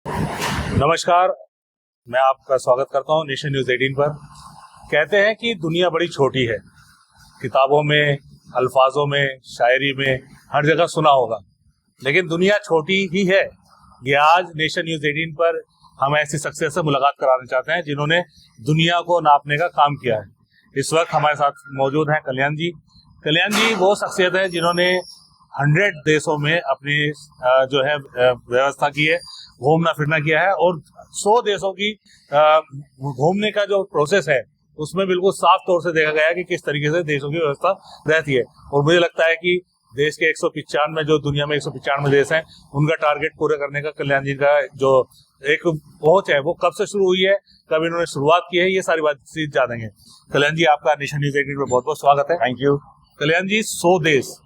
नमस्कार। मैं आपका स्वागत करता हूं नेशन न्यूज़ 18 पर। कहते हैं कि दुनिया बड़ी छोटी है, किताबों में, अल्फाजों में, शायरी में हर जगह सुना होगा, लेकिन दुनिया छोटी ही है। ये आज नेशन न्यूज़ 18 पर हम ऐसी शख्सियत से मुलाकात कराना चाहते हैं जिन्होंने दुनिया को नापने का काम किया है। इस वक्त हमारे साथ मौजूद हैं कल्याण जी। कल्याण जी वो शख्सियत है जिन्होंने 100 देशों में अपनी जो है व्यवस्था की है, घूमना फिरना किया है, और 100 देशों की घूमने का जो प्रोसेस है उसमें बिल्कुल साफ तौर से देखा गया है कि किस तरीके से देशों की व्यवस्था रहती है। और मुझे लगता है कि देश के 195 जो दुनिया में 195 देश हैं, उनका टारगेट पूरा करने का कल्याण जी का जो एक पहुंच है वो कब से शुरू हुई है, कब इन्होंने शुरुआत की है, ये सारी बातचीत जानेंगे। कल्याण जी आपका नेशन न्यूज़ 18 में बहुत बहुत स्वागत है। Thank you. कल्याण जी 100 देश,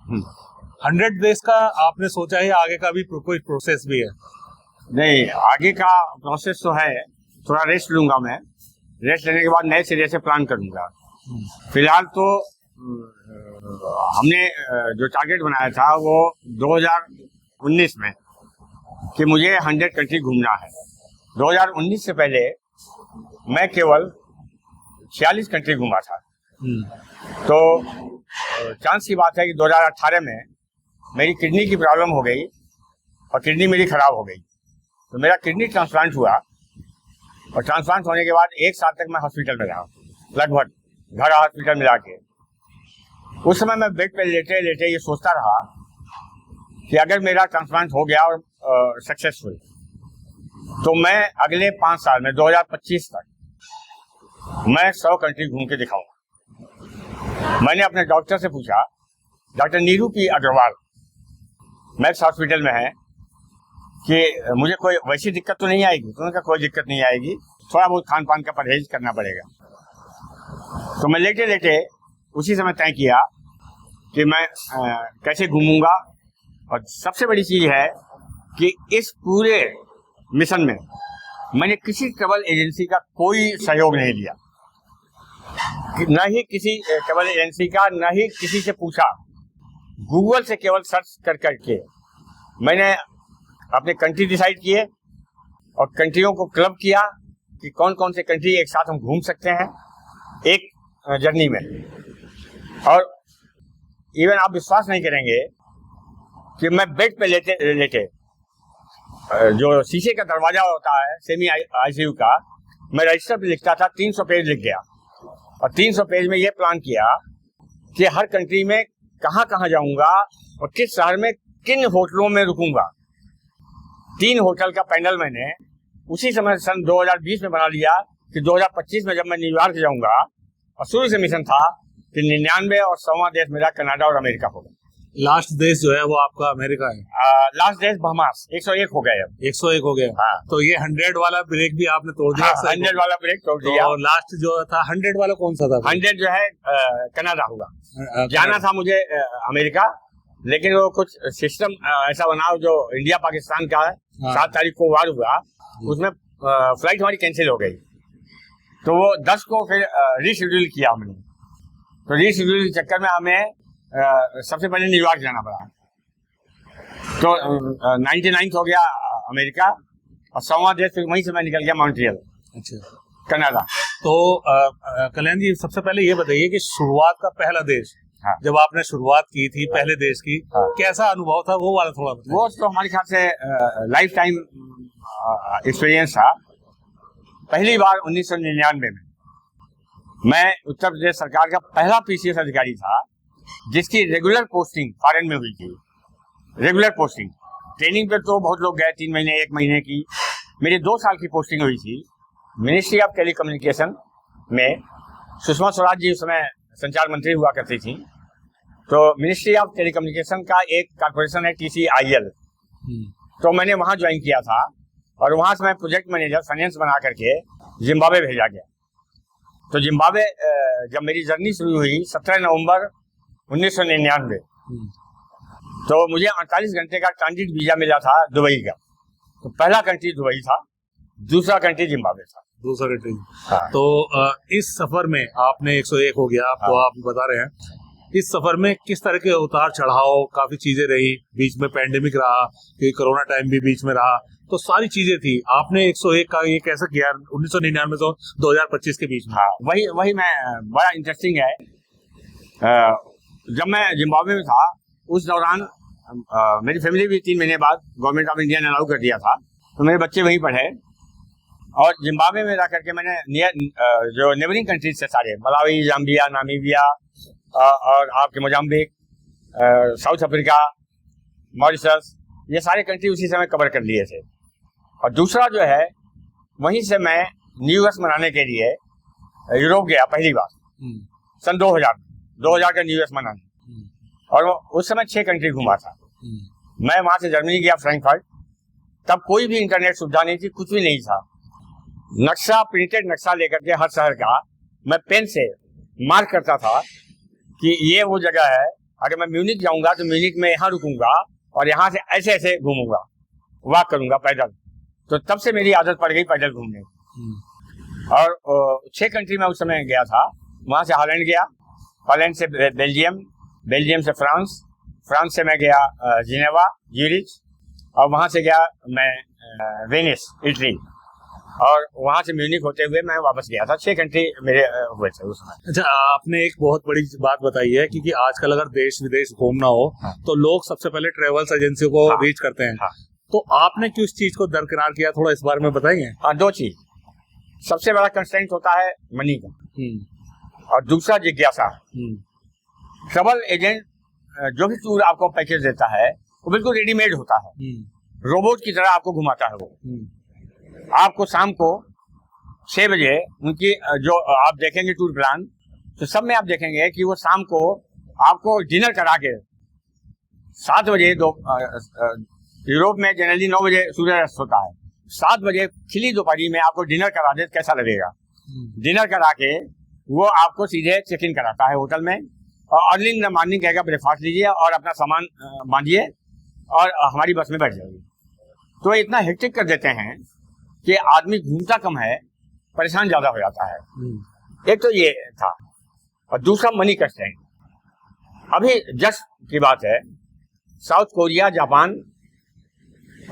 100 देश का आपने सोचा है, आगे का भी कोई प्रोसेस भी है? नहीं, आगे का प्रोसेस तो है, थोड़ा रेस्ट लूंगा मैं। रेस्ट लेने के बाद नए सिरे से प्लान करूंगा। फिलहाल तो हमने जो टारगेट बनाया था वो 2019 में कि मुझे 100 कंट्री घूमना है। 2019 से पहले मैं केवल 46 कंट्री घूमा था। तो चांस की बात है कि 2018 में मेरी किडनी की प्रॉब्लम हो गई और किडनी मेरी खराब हो गई, तो मेरा किडनी ट्रांसप्लांट हुआ। और ट्रांसप्लांट होने के बाद 1 साल तक मैं हॉस्पिटल में रहा, लगभग घर हॉस्पिटल मिला के। उस समय मैं बेड पे लेटे लेटे ये सोचता रहा कि अगर मेरा ट्रांसप्लांट हो गया और सक्सेसफुल, तो मैं अगले 5 साल में 2025 तक मैं 100 कंट्री घूम के दिखाऊंगा। मैंने अपने डॉक्टर से पूछा, doctor Neeru P Agarwal Max hospital में है, कि मुझे कोई वैसी दिक्कत तो नहीं आएगी? तो उन्होंने कहा कोई दिक्कत नहीं आएगी, थोड़ा बहुत खान पान का परहेज करना पड़ेगा। तो मैं लेटे लेटे उसी समय तय किया कि मैं कैसे घूमूंगा। और सबसे बड़ी चीज है कि इस पूरे मिशन में मैंने किसी ट्रैवल एजेंसी का कोई सहयोग नहीं लिया, न ही किसी ट्रैवल एजेंसी का, न ही किसी से पूछा। गूगल से केवल सर्च कर करके मैंने अपने कंट्री डिसाइड किए और कंट्रियों को क्लब किया कि कौन कौन से कंट्री एक साथ हम घूम सकते हैं एक जर्नी में। और इवन आप विश्वास नहीं करेंगे कि मैं बेड पे लेटे लेटे, जो शीशे का दरवाजा होता है सेमी आईसीयू का, मैं रजिस्टर पे लिखता था, 300 पेज लिख गया। और 300 पेज में ये प्लान किया कि हर कंट्री में कहाँ कहाँ जाऊंगा और किस शहर में किन होटलों में रुकूंगा। 3 होटल का पैनल मैंने उसी समय सन 2020 में बना लिया कि 2025 में जब मैं न्यूयॉर्क जाऊंगा, और शुरू से मिशन था कि 99 और 100वां देश मेरा कनाडा और अमेरिका होगा। लास्ट देश जो है वो आपका अमेरिका है? लास्ट देश बहामास, 101 हो गए अब। 101 हो गया। हाँ। तो ये 100 वाला ब्रेक भी आपने तोड़ दिया? 100 वाला ब्रेक तोड़ दिया। और लास्ट जो था 100 वाला कौन सा था? 100 जो है कनाडा होगा। जाना था मुझे अमेरिका, लेकिन वो कुछ सिस्टम ऐसा बना जो इंडिया पाकिस्तान का है। 7 तारीख को वार हुआ, उसमें फ्लाइट हमारी कैंसिल हो गई। तो वो 10 को फिर रीशेड्यूल किया हमने। तो रीशेड्यूल के चक्कर में हमें सबसे पहले न्यूयॉर्क जाना पड़ा। तो 99 हो गया अमेरिका, और 100वां देश फिर वहीं से मैं निकल गया मॉन्ट्रियल। अच्छा, कनाडा। तो कल्याण जी सबसे पहले ये बताइए कि शुरुआत का पहला देश, हाँ। जब आपने शुरुआत की थी पहले देश की, हाँ। कैसा अनुभव था वो वाला थोड़ा बताइए। वो तो हमारे ख्याल से लाइफ टाइम एक्सपीरियंस था। पहली बार 1999 में मैं उत्तर प्रदेश सरकार का पहला पीसीएस अधिकारी था जिसकी रेगुलर पोस्टिंग फॉरेन में हुई थी। रेगुलर पोस्टिंग, ट्रेनिंग पे तो बहुत लोग गए, 3 महीने 1 महीने की। मेरी 2 साल की पोस्टिंग हुई थी मिनिस्ट्री ऑफ टेलीकम्युनिकेशन में। सुषमा स्वराज जी उस समय संचार मंत्री हुआ करती थी। तो मिनिस्ट्री ऑफ टेलीकम्युनिकेशन का एक कॉर्पोरेशन है TCIL, तो मैंने वहां ज्वाइन किया था। और वहां से मैं प्रोजेक्ट मैनेजर फाइनेंस बना करके जिम्बाब्वे भेजा गया। तो जिम्बाब्वे जब मेरी जर्नी शुरू हुई 17 नवंबर 1999, तो मुझे 48 घंटे का ट्रांजिट वीजा मिला था दुबई का। तो पहला कंट्री दुबई था, दूसरा कंट्री जिम्बाब्वे था। दूसरा कंट्री। हाँ। तो इस सफर में आपने 101 हो गया, तो हाँ। आप बता रहे हैं इस सफर में किस तरह के उतार चढ़ाव, काफी चीजें रही, बीच में पैंडेमिक रहा, क्योंकि कोरोना टाइम भी बीच में रहा, तो सारी चीजें थी, आपने 101 का ये कैसे किया 1999 से 2025 के बीच में? हाँ, वही मैं, बड़ा इंटरेस्टिंग है। जब मैं जिम्बाब्वे में था उस दौरान मेरी फैमिली भी 3 महीने बाद गवर्नमेंट ऑफ इंडिया ने अलाउ कर दिया था, तो मेरे बच्चे वहीं पढ़े। और जिम्बाब्वे में रह करके मैंने जो नेबरिंग कंट्रीज से सारे, मलावी, जाम्बिया, नामीबिया और आपके मोजाम्बिक, साउथ अफ्रीका, मॉरिशस, ये सारे कंट्री उसी समय कवर कर लिए थे। और दूसरा जो है, वहीं से मैं न्यू ईयर मनाने के लिए यूरोप गया पहली बार सन 2000 का न्यू ईयर मनाने। और उस समय 6 कंट्री घुमा था। मैं वहां से जर्मनी गया, फ्रैंकफर्ट। तब कोई भी इंटरनेट सुविधा नहीं थी, कुछ भी नहीं था। नक्शा, प्रिंटेड नक्शा लेकर के हर शहर का मैं पेन से मार्क करता था कि ये वो जगह है, अगर मैं म्यूनिक जाऊंगा तो म्यूनिक में यहाँ रुकूंगा और यहाँ से ऐसे ऐसे घूमूंगा, वॉक करूंगा पैदल। तो तब से मेरी आदत पड़ गई पैदल घूमने। और 6 कंट्री में उस समय गया था। वहां से हॉलैंड गया, हॉलैंड से बेल्जियम, बेल्जियम से फ्रांस, फ्रांस से मैं गया जिनेवा, ज्यूरिच, और वहां से गया मैं वेनिस, इटली, और वहां से म्यूनिक होते हुए मैं वापस गया था। 6 कंट्री मेरे हुए थे उस समय। अच्छा, आपने एक बहुत बड़ी बात बताई है कि आजकल अगर देश विदेश घूमना हो तो लोग सबसे पहले ट्रेवल्स एजेंसी को रीच करते हैं। तो आपने क्यों इस चीज को दरकिनार किया, थोड़ा इस बारे में बताइए। हाँ, 2 चीज। सबसे बड़ा कंस्ट्रेंट होता है मनी का, और दूसरा जिज्ञासा। ट्रैवल एजेंट जो भी टूर आपको पैकेज देता है वो बिल्कुल रेडीमेड होता है, रोबोट की तरह आपको घुमाता है वो। आपको शाम को 6 बजे उनकी जो आप देखेंगे टूर प्लान, तो सब में आप देखेंगे कि वो शाम को आपको डिनर करा के 7 बजे यूरोप में जनरली 9 बजे सूर्यास्त होता है, 7 बजे खिली दोपहरी में आपको डिनर करा दे, कैसा लगेगा? डिनर करा के वो आपको सीधे चेक इन कराता है होटल में, और अर्ली इन द मॉर्निंग कहेगा ब्रेकफास्ट लीजिए और अपना सामान बांधिए और हमारी बस में बैठ जाइए। तो इतना हेक्टिक कर देते हैं कि आदमी घूमता कम है, परेशान ज्यादा हो जाता है। एक तो ये था, और दूसरा मनी कंस्ट्रेंट। अभी जस्ट की बात है, साउथ कोरिया, जापान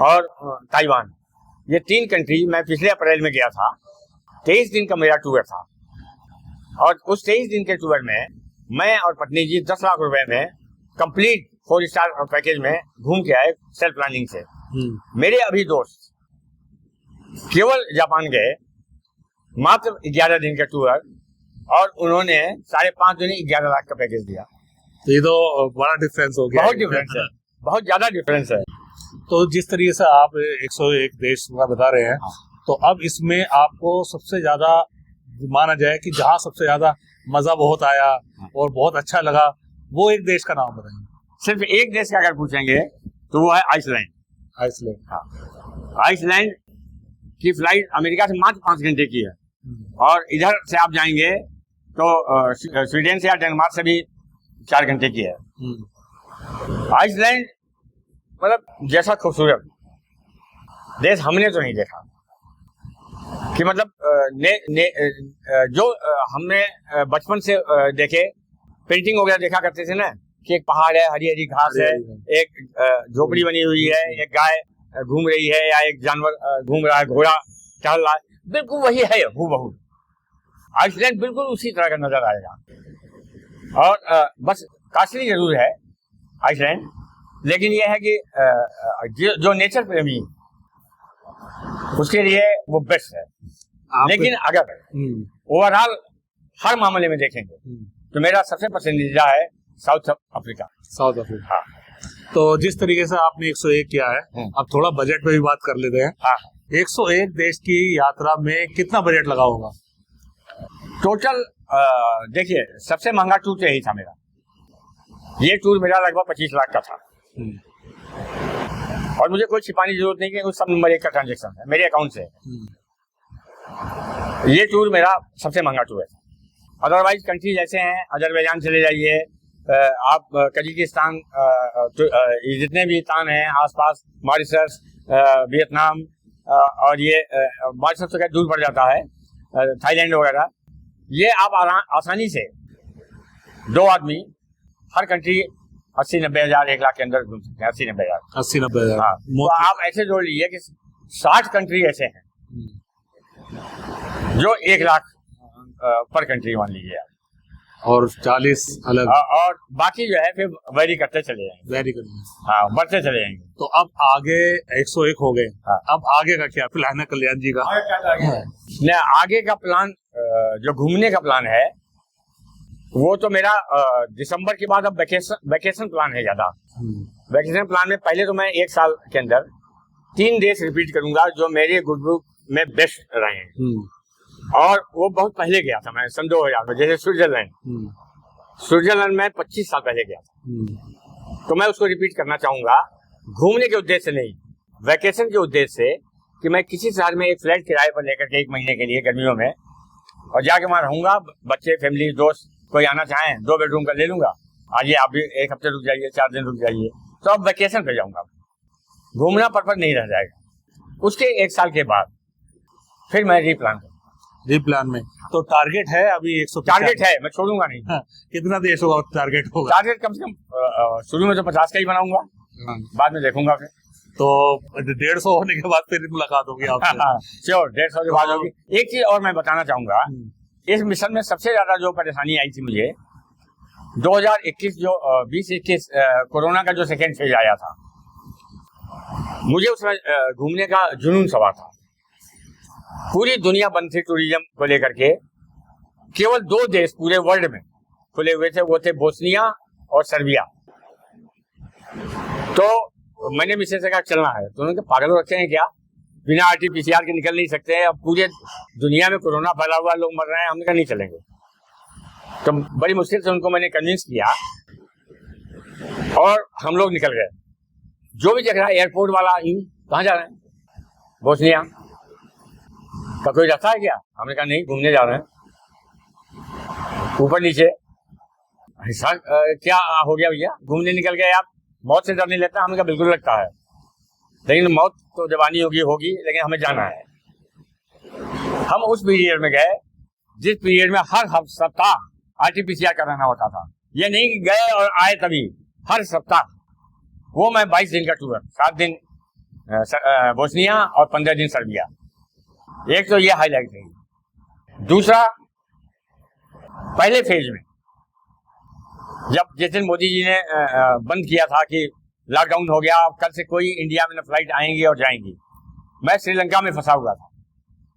और ताइवान, ये 3 कंट्री मैं पिछले अप्रैल में गया था। 23 दिन का मेरा टूर था, और उस 23 दिन के टूर में मैं और पत्नी जी 10 लाख रुपए में कंप्लीट 4 स्टार पैकेज में घूम के आए, सेल्फ प्लानिंग से। मेरे अभी दोस्त केवल जापान गए, मात्र 11 दिन का टूर, और उन्होंने 5.5 दिन 11 लाख का पैकेज दिया। ये तो बड़ा डिफरेंस हो गया। बहुत डिफरेंस है, बहुत ज्यादा डिफरेंस है। तो जिस तरीके से आप 101 देश का बता रहे हैं, तो अब इसमें आपको सबसे ज्यादा माना जाए कि जहाँ सबसे ज्यादा मजा बहुत आया और बहुत अच्छा लगा, वो एक देश का नाम बताएंगे। सिर्फ एक देश का अगर पूछेंगे तो वो है आइसलैंड। आइसलैंड, हाँ। आइसलैंड की फ्लाइट अमेरिका से मात्र 5 घंटे की है, और इधर से आप जाएंगे तो स्वीडन से या डेनमार्क से भी 4 घंटे की है। आइसलैंड मतलब जैसा खूबसूरत देश हमने तो नहीं देखा, कि मतलब जो हमने बचपन से देखे, पेंटिंग वगैरह देखा करते थे ना, कि एक पहाड़ है, हरी हरी घास है, एक झोपड़ी बनी हुई है, एक गाय घूम रही है, या एक जानवर घूम रहा है, घोड़ा टहल रहा है, बिल्कुल वही है हूबहू। आइसलैंड बिल्कुल उसी तरह का नजर आएगा। और बस कॉस्टली जरूर है आइसलैंड, लेकिन यह है कि जो नेचर प्रेमी उसके लिए वो बेस्ट है। लेकिन अगर ओवरऑल हर मामले में देखेंगे तो मेरा सबसे पसंदीदा है साउथ अफ्रीका। साउथ अफ्रीका, हाँ। तो जिस तरीके से आपने 101 किया है, अब थोड़ा बजट पे भी बात कर लेते हैं। हाँ। 101 देश की यात्रा में कितना बजट लगा होगा टोटल? देखिए, सबसे महंगा टूर तो यही था मेरा। ये टूर मेरा लगभग 25 लाख का था, और मुझे कोई छिपाने की जरूरत नहीं कि उस सब नंबर 1 का ट्रांजेक्शन है मेरे अकाउंट से। ये टूर मेरा सबसे महंगा टूर है। अदरवाइज कंट्री जैसे हैं, अजरबैजान चले जाइए, आप कजाकिस्तान, जितने भी स्थान हैं आसपास, मॉरिशस, वियतनाम, और ये मॉरिशस तो दूर पड़ जाता है, थाईलैंड वगैरह, ये आप आसानी से 2 आदमी हर कंट्री 80-90 हजार, 1 लाख के अंदर घूम सकते हैं। 80-90 हजार। 80-90 हजार, हाँ। तो आप ऐसे जोड़ लीजिए कि 60 कंट्री ऐसे हैं जो 1 लाख पर कंट्री मान लीजिए आप। और 40 अलग। और बाकी जो है फिर वेरी करते चले जाएंगे। Very good. हाँ, बढ़ते चले जाएंगे। तो अब आगे 101 हो गए। हाँ। अब आगे का क्या प्लान है कल्याण जी का? नहीं, आगे का प्लान जो घूमने का प्लान है वो तो मेरा दिसंबर के बाद अब वैकेशन प्लान है ज्यादा। वैकेशन प्लान में पहले तो मैं 1 साल के अंदर 3 देश रिपीट करूंगा जो मेरे गुड बुक में बेस्ट रहे हैं। और वो बहुत पहले गया था मैं, सन 2000 में, जैसे स्विट्जरलैंड में 25 साल पहले गया था। तो मैं उसको रिपीट करना चाहूंगा, घूमने के उद्देश्य से नहीं, वैकेशन के उद्देश्य से, कि मैं किसी शहर में एक फ्लैट किराए पर लेकर के 1 महीने के लिए गर्मियों में और जाके वहां रहूंगा। बच्चे, फैमिली, दोस्त कोई आना चाहें 2 बेडरूम का ले लूंगा। आइए आप भी 1 हफ्ते रुक जाइए, 4 दिन रुक जाइए। तो अब वैकेशन पे जाऊंगा, घूमना पर्पज नहीं रह जाएगा। उसके 1 साल के बाद फिर मैं रीप्लान में तो टारगेट है अभी 150। टारगेट है, मैं छोड़ूंगा नहीं। हाँ, कितना देश होगा टारगेट होगा? टारगेट कम से कम शुरू में तो 50 का ही बनाऊंगा, बाद में देखूंगा फिर। तो 150 होने के बाद फिर मुलाकात होगी आपसे। श्योर, 150 के बाद होगी। एक चीज और मैं बताना चाहूंगा, इस मिशन में सबसे ज्यादा जो परेशानी आई थी मुझे 2021 जो 2021 कोरोना का जो सेकेंड फेज आया था, मुझे उसमें घूमने का जुनून सवार था। पूरी दुनिया बंद थी टूरिज्म को लेकर के, केवल 2 देश पूरे वर्ल्ड में खुले हुए थे, वो थे बोस्निया और सर्बिया। तो मैंने मिसेस से कहा चलना है, तो उन्होंने कहा पागल रखे हैं क्या, बिना RT-PCR के निकल नहीं सकते हैं, अब पूरे दुनिया में कोरोना फैला हुआ, लोग मर रहे हैं, हमने कहा नहीं चलेंगे। तो बड़ी मुश्किल से उनको मैंने कन्विंस किया और हम लोग निकल गए। जो भी देख रहा है एयरपोर्ट वाला, कहाँ जा रहे हैं? बोस्निया का कोई रास्ता है क्या? हमने कहा नहीं, घूमने जा रहे हैं। ऊपर नीचे ऐसा क्या हो गया भैया, घूमने निकल गए आप, मौत से डर नहीं लगता? हमने कहा बिल्कुल लगता है, लेकिन मौत तो जब आनी होगी, लेकिन हमें जाना है। हम उस पीरियड में गए जिस पीरियड में हर सप्ताह RT-PCR कराना होता था। ये नहीं कि गए और आए तभी, हर सप्ताह। वो मैं 22 दिन का टूर, 7 दिन बोस्निया और 15 दिन सर्बिया। एक तो ये हाईलाइट रही। दूसरा, पहले फेज में जब जिस दिन मोदी जी ने बंद किया था कि लॉकडाउन हो गया, अब कल से कोई इंडिया में न फ्लाइट आएंगी और जाएंगी, मैं श्रीलंका में फंसा हुआ था।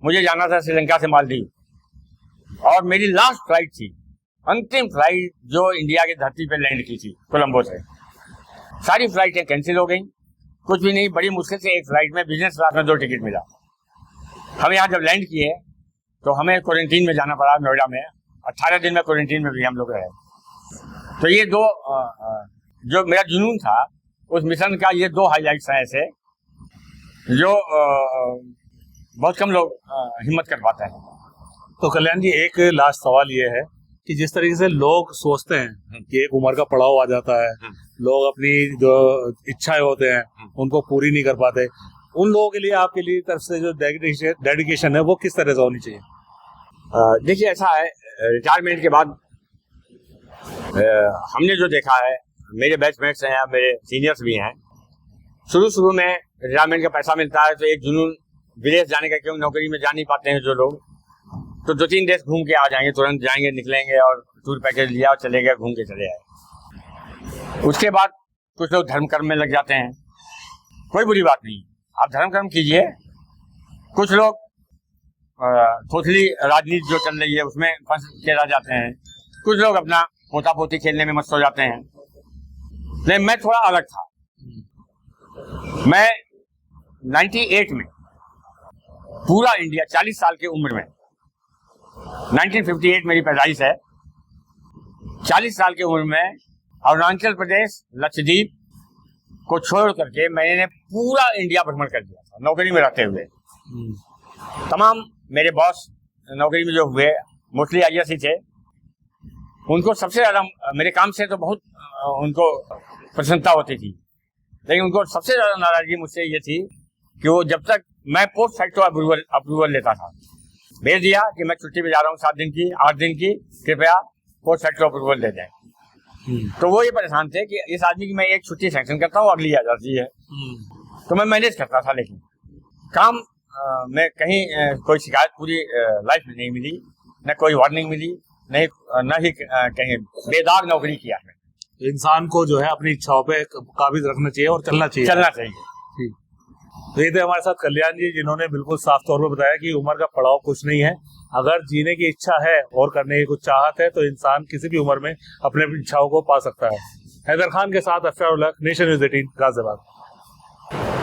मुझे जाना था श्रीलंका से मालदीव, और मेरी लास्ट फ्लाइट थी, अंतिम फ्लाइट जो इंडिया की धरती पर लैंड की थी कोलंबो से। सारी फ्लाइटें कैंसिल हो गई, कुछ भी नहीं, बड़ी मुश्किल से एक फ्लाइट में बिजनेस क्लास में 2 टिकट मिला। हम यहाँ जब लैंड किए तो हमें क्वारंटीन में जाना पड़ा, नोएडा में 18 दिन में क्वारंटीन में भी हम लोग रहे। तो ये 2 जो मेरा जुनून था उस मिशन का, ये 2 हाईलाइट्स हैं ऐसे जो बहुत कम लोग हिम्मत कर पाते हैं। तो कल्याण जी, एक लास्ट सवाल ये है कि जिस तरीके से लोग सोचते हैं कि एक उम्र का पड़ाव आ जाता है, लोग अपनी जो इच्छाएं होते हैं उनको पूरी नहीं कर पाते, उन लोगों के लिए आपके लिए तरफ से जो डेडिकेशन है वो किस तरह से होनी चाहिए? देखिए, ऐसा है, रिटायरमेंट के बाद हमने जो देखा है, मेरे बैचमेट्स हैं, मेरे सीनियर्स भी हैं, शुरू में रिटायरमेंट का पैसा मिलता है तो एक जुनून विदेश जाने का, क्यों नौकरी में जा नहीं पाते हैं जो लोग, तो 2-3 देश घूम के आ जाएंगे, तुरंत जाएंगे, निकलेंगे और टूर पैकेज लिया और चले गए, घूम के चले आए। उसके बाद कुछ लोग धर्म कर्म में लग जाते हैं, कोई बुरी बात नहीं, आप धर्म कर्म कीजिए। कुछ लोग थोथली राजनीति जो चल रही है उसमें फंस के रह जाते हैं, कुछ लोग अपना पोता पोती खेलने में मस्त हो जाते हैं। लेकिन मैं थोड़ा अलग था। मैं 98 में पूरा इंडिया, 40 साल की उम्र में, 1958 मेरी पैदाइश है, 40 साल की उम्र में अरुणाचल प्रदेश, लक्षद्वीप को छोड़ करके मैंने पूरा इंडिया भ्रमण कर दिया था नौकरी में रहते हुए। तमाम मेरे बॉस नौकरी में जो हुए मोस्टली IAS ही थे, उनको सबसे ज्यादा मेरे काम से तो बहुत उनको प्रसन्नता होती थी, लेकिन उनको सबसे ज्यादा नाराजगी मुझसे ये थी कि वो जब तक मैं पोस्ट फैक्टो अप्रूवल लेता था, भेज दिया कि मैं छुट्टी पे जा रहा हूँ 7 दिन की, 8 दिन की, कृपया पोस्ट फैक्टो अप्रूवल दे दें। तो वो ये परेशान थे कि इस आदमी की मैं एक छुट्टी सैंक्शन करता हूँ, अगली आ जाती है। तो मैं मैनेज करता था, लेकिन काम में कहीं कोई शिकायत पूरी लाइफ में नहीं मिली, न कोई वार्निंग मिली, नहीं न ही कहीं बेदाग नौकरी किया है। तो इंसान को जो है अपनी इच्छाओं पे काबिज रखना चाहिए और चलना चाहिए। ठीक। तो ये थे हमारे साथ कल्याण जी, जिन्होंने बिल्कुल साफ तौर पर बताया कि उम्र का पड़ाव कुछ नहीं है। अगर जीने की इच्छा है और करने की कुछ चाहत है तो इंसान किसी भी उम्र में अपने इच्छाओं को पा सकता है। हैदर खान के साथ अफसर उल हक, नेशन न्यूज़ 18, गाजियाबाद।